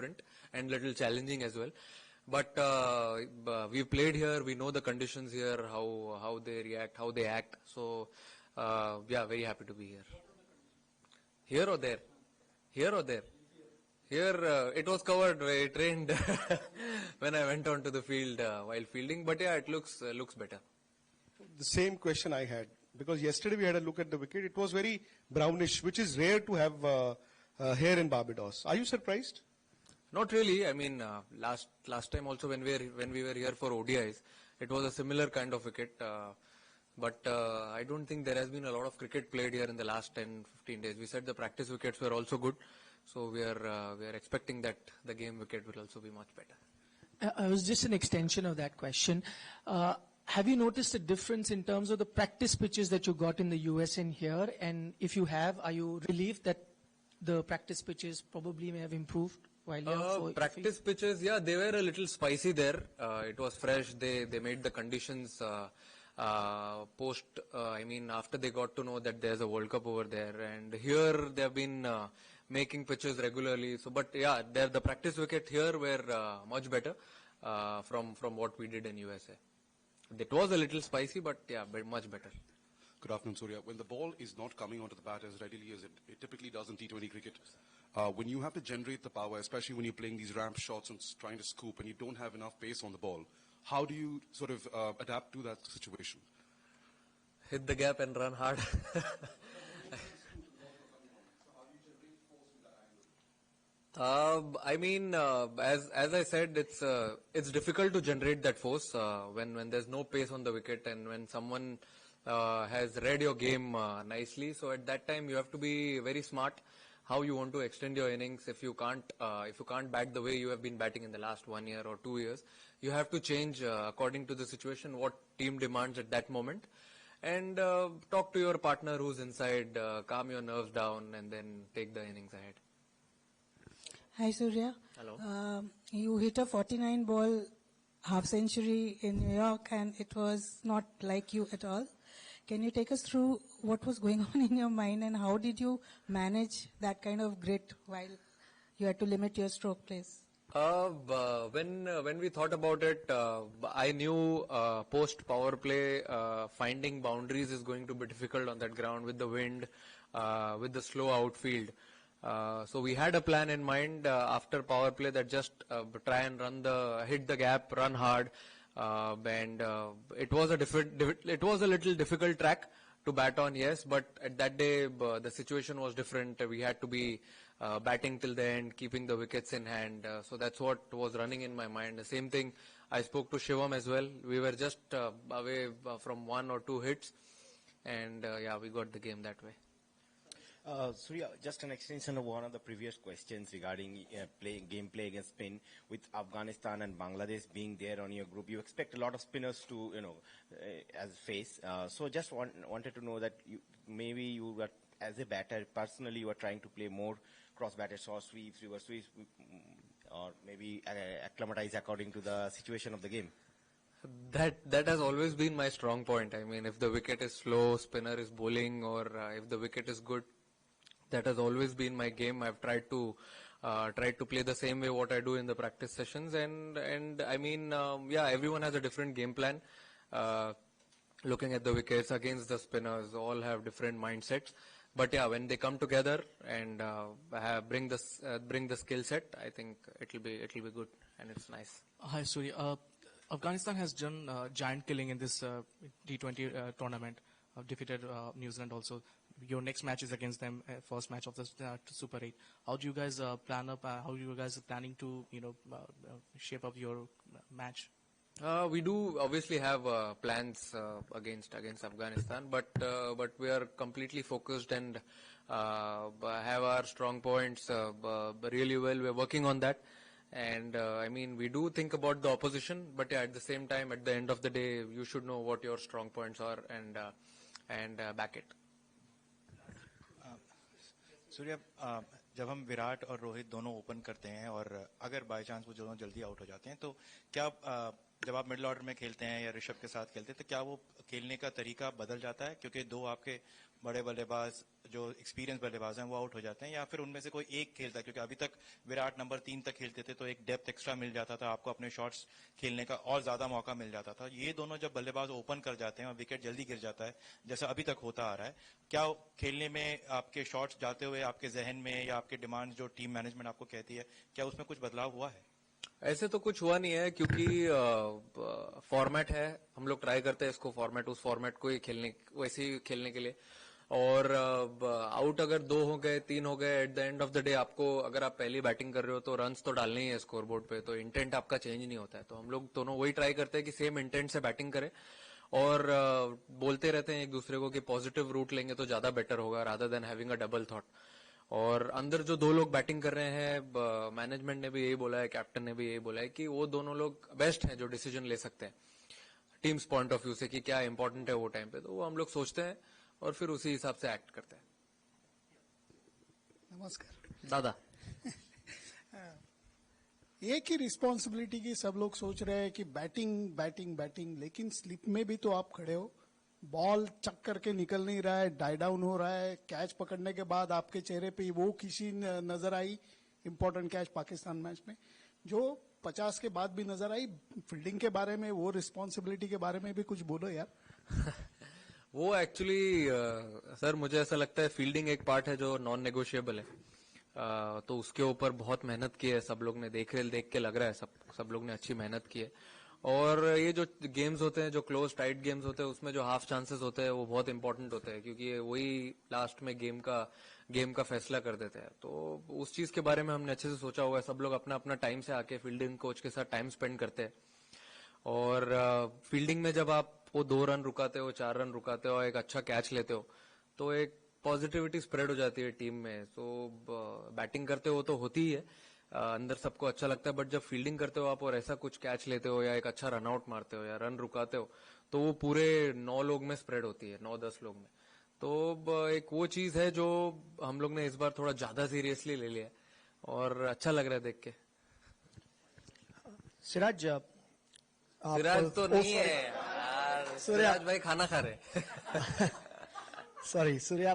different and little challenging as well. But we've played here. We know the conditions here, how they react, how they act. So yeah, very happy to be here. Here or there? Here or there? Here it was covered. It rained when I went onto the field while fielding. But yeah, it looks better. The same question I had, because yesterday we had a look at the wicket. It was very brownish, which is rare to have here in Barbados. Are you surprised? Not really. I mean, last time also when we were here for ODIs, it was a similar kind of wicket. But I don't think there has been a lot of cricket played here in the last 10-15 days. We said the practice wickets were also good, so we are expecting that the game wicket will also be much better. I was just an extension of that question. Have you noticed a difference in terms of the practice pitches that you got in the US and here? And if you have, are you relieved that the practice pitches probably may have improved while you're practice pitches, yeah, they were a little spicy there. It was fresh. They made the conditions post. I mean, after they got to know that there's a World Cup over there, and here they have been making pitches regularly. So, but yeah, the practice wicket here were much better from what we did in USA. It was a little spicy, but yeah, much better. Good afternoon, Surya. When the ball is not coming onto the bat as readily as it typically does in T20 cricket, when you have to generate the power, especially when you're playing these ramp shots and trying to scoop and you don't have enough pace on the ball, how do you sort of adapt to that situation? Hit the gap and run hard. I mean, as I said, it's difficult to generate that force when there's no pace on the wicket and when someone has read your game nicely. So at that time, you have to be very smart how you want to extend your innings. If you can't bat the way you have been batting in the last 1 year or 2 years, you have to change according to the situation, what team demands at that moment, and talk to your partner who's inside, calm your nerves down, and then take the innings ahead. Hi, Surya. Hello. You hit a 49 ball half century in New York and it was not like you at all. Can you take us through what was going on in your mind and how did you manage that kind of grit while you had to limit your stroke plays? When we thought about it, I knew post power play finding boundaries is going to be difficult on that ground with the wind, with the slow outfield. So we had a plan in mind after power play that just try and hit the gap, run hard, and it was a little difficult track to bat on, yes, but at that day the situation was different. We had to be batting till the end, keeping the wickets in hand. So that's what was running in my mind. The same thing, I spoke to Shivam as well. We were just away from 1 or 2 hits, and yeah, we got the game that way. Surya, just an extension of one of the previous questions regarding gameplay against spin. With Afghanistan and Bangladesh being there on your group, you expect a lot of spinners to, as face. So just wanted to know that maybe you were, as a batter, personally you are trying to play more cross-batted short sweeps, reverse sweeps, or maybe acclimatize according to the situation of the game. That has always been my strong point. I mean, if the wicket is slow, spinner is bowling, or if the wicket is good, that has always been my game. I've tried to play the same way what I do in the practice sessions, and I mean, yeah, everyone has a different game plan. Looking at the wickets against the spinners, all have different mindsets. But yeah, when they come together and bring the skill set, I think it'll be good and it's nice. Hi, Surya. Afghanistan has done giant killing in this T20 tournament. Defeated New Zealand also. Your next match is against them, first match of the Super 8. How do you guys plan up? How you guys are planning to, shape up your match? We do obviously have plans against Afghanistan, but we are completely focused and have our strong points really well. We're working on that. And I mean, we do think about the opposition, but yeah, at the same time, at the end of the day, you should know what your strong points are and back it. सूर्य, जब हम विराट और रोहित दोनों open करते हैं और अगर by chance वो दोनों जल्दी आउट हो जाते हैं, तो क्या जब आप मिडिल ऑर्डर में खेलते हैं या ऋषभ के साथ खेलते हैं, तो क्या वो खेलने का तरीका बदल जाता है? क्योंकि दो आपके बड़े बल्लेबाज जो एक्सपीरियंस बल्लेबाज हैं वो आउट हो जाते हैं, या फिर उनमें से कोई एक खेलता है? क्योंकि अभी तक विराट नंबर 3 तक खेलते थे तो एक डेप्थ एक्स्ट्रा मिल जाता था, आपको अपने शॉट्स खेलने का और ज्यादा मौका मिल जाता था। ये दोनों जब बल्लेबाज ओपन कर जाते हैं और विकेट जल्दी गिर जाता है, जैसा अभी तक होता आ रहा है, क्या खेलने में आपके शॉट्स जाते हुए आपके जहन में या आपके डिमांड जो टीम मैनेजमेंट आपको कहती है, क्या उसमें कुछ बदलाव हुआ है? ऐसे तो कुछ हुआ नहीं है, क्योंकि फॉर्मेट है, हम लोग ट्राई करते हैं इसको फॉर्मेट, उस फॉर्मेट को ही खेलने, वैसे ही खेलने के लिए। और आउट अगर 2 हो गए 3 हो गए, at the end of the day आपको, अगर आप पहली बैटिंग कर रहे हो तो रन्स तो डालने ही है स्कोर बोर्ड पे, तो इंटेंट आपका चेंज नहीं होता है। तो हम लोग दोनों वही ट्राई करते हैं कि सेम इंटेंट से बैटिंग करें, और बोलते रहते हैं एक दूसरे को कि पॉजिटिव रूट लेंगे तो ज्यादा बेटर होगा, rather than having a double thought. और अंदर जो 2 लोग बैटिंग कर रहे हैं, मैनेजमेंट ने भी यही बोला है, कैप्टन ने भी यही बोला है कि वो दोनों लोग बेस्ट हैं जो डिसीजन ले सकते हैं टीम्स पॉइंट ऑफ व्यू से, कि क्या इंपॉर्टेंट है वो टाइम पे। तो वो हम लोग सोचते हैं और फिर उसी हिसाब से एक्ट करते हैं। नमस्कार दादा। एक ही रिस्पॉन्सिबिलिटी की सब लोग सोच रहे हैं कि बैटिंग बैटिंग बैटिंग, लेकिन स्लिप में भी तो आप खड़े हो, बॉल चक करके निकल नहीं रहा है, डाई डाउन हो रहा है, कैच पकड़ने के बाद आपके चेहरे पे वो खुशी नजर आई, इंपॉर्टेंट कैच पाकिस्तान मैच में, जो 50 के बाद भी नजर आई। फील्डिंग के बारे में, वो रिस्पॉन्सिबिलिटी के बारे में भी कुछ बोलो यार। वो एक्चुअली सर मुझे ऐसा लगता है फील्डिंग एक पार्ट है जो नॉन नेगोशिएबल है, तो उसके ऊपर बहुत मेहनत की है सब लोग ने, देख के लग रहा है सब लोग ने अच्छी मेहनत की है। और ये जो गेम्स होते हैं, जो क्लोज टाइट गेम्स होते हैं, उसमें जो हाफ चांसेस होते हैं वो बहुत इंपॉर्टेंट होते हैं, क्योंकि वही लास्ट में गेम का फैसला कर देते हैं। तो उस चीज के बारे में हमने अच्छे से सोचा हुआ है, सब लोग अपना अपना टाइम से आके फील्डिंग कोच के साथ टाइम स्पेंड करते हैं। और फील्डिंग में जब आप वो 2 रन रुकाते हो, 4 रन रुकाते हो, एक अच्छा कैच लेते हो, तो एक पॉजिटिविटी स्प्रेड हो जाती है टीम में। तो बैटिंग करते हो तो होती ही है, अंदर सबको अच्छा लगता है, बट जब फील्डिंग करते हो आप और ऐसा कुछ कैच लेते हो या एक अच्छा रन आउट मारते हो या रन रुकाते हो, तो वो पूरे 9 लोग में स्प्रेड होती है, 9-10 लोग में। तो एक वो चीज है जो हम लोग ने इस बार थोड़ा ज्यादा सीरियसली ले लिया है, और अच्छा लग रहा है देख के। सिराज तो नहीं है यार, सिराज भाई खाना खा रहे। Sorry Surya,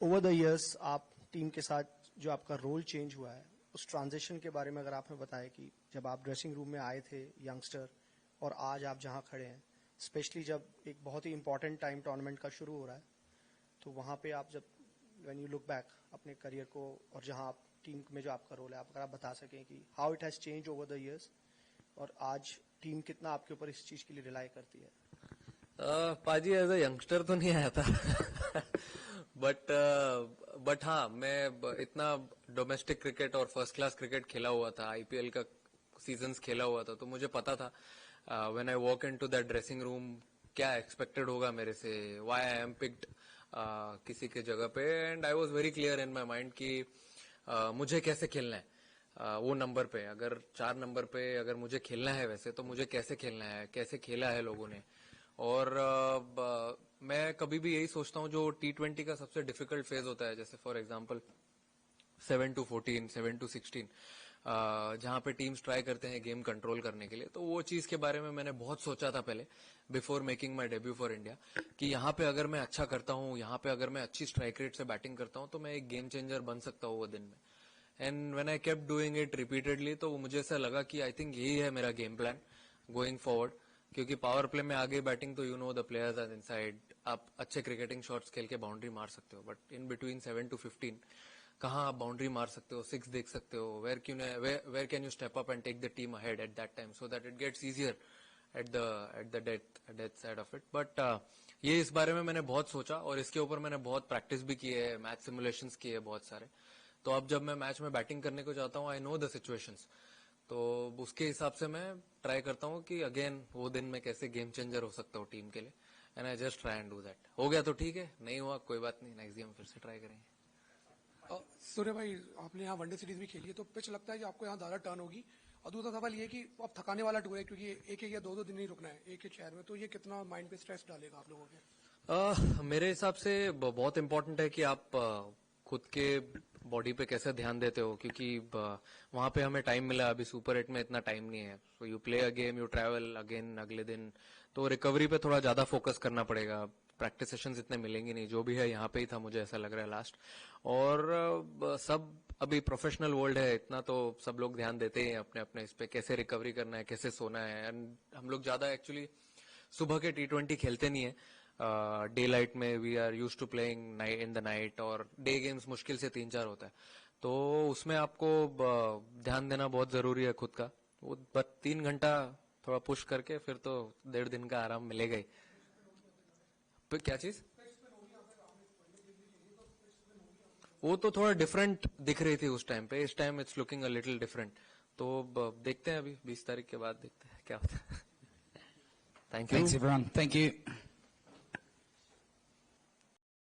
over the years आप टीम के साथ जो आपका रोल चेंज हुआ है, उस ट्रांजिशन के बारे में अगर आप हमें बताएं कि जब आप ड्रेसिंग रूम में आए थे यंगस्टर और आज आप जहां खड़े हैं, स्पेशली जब एक बहुत ही इंपॉर्टेंट टाइम टूर्नामेंट का शुरू हो रहा है, तो वहां पे आप जब व्हेन यू लुक बैक अपने करियर को और जहां आप टीम में जो आपका रोल है, अगर आप बता सकें कि how it has change over the years और आज टीम कितना आपके ऊपर इस चीज के लिए रिलाई करती है। पाजी एज अ यंगस्टर तो नहीं आया था बट हाँ, मैं इतना डोमेस्टिक क्रिकेट और फर्स्ट क्लास क्रिकेट खेला हुआ था, आईपीएल का सीजन्स खेला हुआ था, तो मुझे पता था when I walk into that dressing room क्या एक्सपेक्टेड होगा मेरे से, व्हाई आई एम पिक्ड किसी के जगह पे, and I was very clear in my mind कि मुझे कैसे खेलना है वो नंबर पे। अगर 4 नंबर पे अगर मुझे खेलना है वैसे, तो मुझे कैसे खेलना है, कैसे खेला है लोगों ने। और मैं कभी भी यही सोचता हूँ, जो T20 का सबसे डिफिकल्ट फेज होता है, जैसे फॉर एग्जांपल 7 to 14, 7 to 16, जहां पे टीम्स ट्राई करते हैं गेम कंट्रोल करने के लिए, तो वो चीज के बारे में मैंने बहुत सोचा था पहले, before making my debut for India, कि यहाँ पे अगर मैं अच्छा करता हूँ, यहाँ पे अगर मैं अच्छी स्ट्राइक रेट से बैटिंग करता हूँ, तो मैं एक गेम चेंजर बन सकता हूँ वो दिन में। And when I kept doing it repeatedly, तो मुझे ऐसा लगा कि आई थिंक यही है मेरा गेम प्लान गोइंग फॉरवर्ड, क्योंकि पावर प्ले में आगे बैटिंग तो you know the players are inside, आप अच्छे क्रिकेटिंग शॉट्स खेल के बाउंड्री मार सकते हो, बट इन बिटवीन 7 to 15 कहाँ आप बाउंड्री मार सकते हो, 6 देख सकते हो, where can you step up and take the team ahead at that time, so that it gets easier at the death side of it. But ये इस बारे में मैंने बहुत सोचा, और इसके ऊपर मैंने बहुत प्रैक्टिस भी की है, मैच सिमुलेशंस किए है बहुत सारे। तो अब जब मैं मैच में बैटिंग करने को जाता हूँ, आई नो द सिचुएशंस, तो उसके हिसाब से मैं ट्राई करता हूँ कि अगेन वो दिन में कैसे गेम चेंजर हो सकता हूँ टीम के लिए, and I just try and do that. हो गया तो ठीक है, नहीं हुआ कोई बात नहीं, नेक्स्ट गेम फिर से ट्राई करेंगे। सूर्य भाई, आपने यहाँ वनडे सीरीज भी खेली है, तो पिच लगता है कि आपको यहाँ ज्यादा टर्न होगी, और दूसरा सवाल ये कि अब थकाने वाला टूर है, क्योंकि एक या दो दिन नहीं रुकना है एक एक शहर में, तो ये कितना माइंड पे स्ट्रेस डालेगा आप लोगों के? मेरे हिसाब से बहुत इंपॉर्टेंट है कि आप खुद के बॉडी पे कैसे ध्यान देते हो, क्योंकि वहां पे हमें टाइम मिला, अभी सुपर 8 में इतना टाइम नहीं है, so you play a game, you travel again अगले दिन, तो रिकवरी पे थोड़ा ज्यादा फोकस करना पड़ेगा। प्रैक्टिस सेशंस इतने मिलेंगे नहीं, जो भी है यहाँ पे ही था, मुझे ऐसा लग रहा है लास्ट। और सब अभी प्रोफेशनल वर्ल्ड है, इतना तो सब लोग ध्यान देते हैं अपने अपने इस पे, कैसे रिकवरी करना है, कैसे सोना है। एंड हम लोग ज्यादा एक्चुअली सुबह के T20 खेलते नहीं है, डे लाइट में we are used to playing in the night, और डे गेम्स मुश्किल से 3-4 होता है, तो उसमें आपको ध्यान देना बहुत जरूरी है खुद का। वो बस 3 घंटा थोड़ा पुश करके फिर तो 1.5 दिन का आराम मिलेगा ही। क्या चीज? वो तो थोड़ा डिफरेंट दिख रही थी उस टाइम पे, इस time it's looking a little different. तो देखते हैं अभी 20 तारीख के बाद देखते हैं क्या होता है। Thank you. Thanks everyone. Thank you.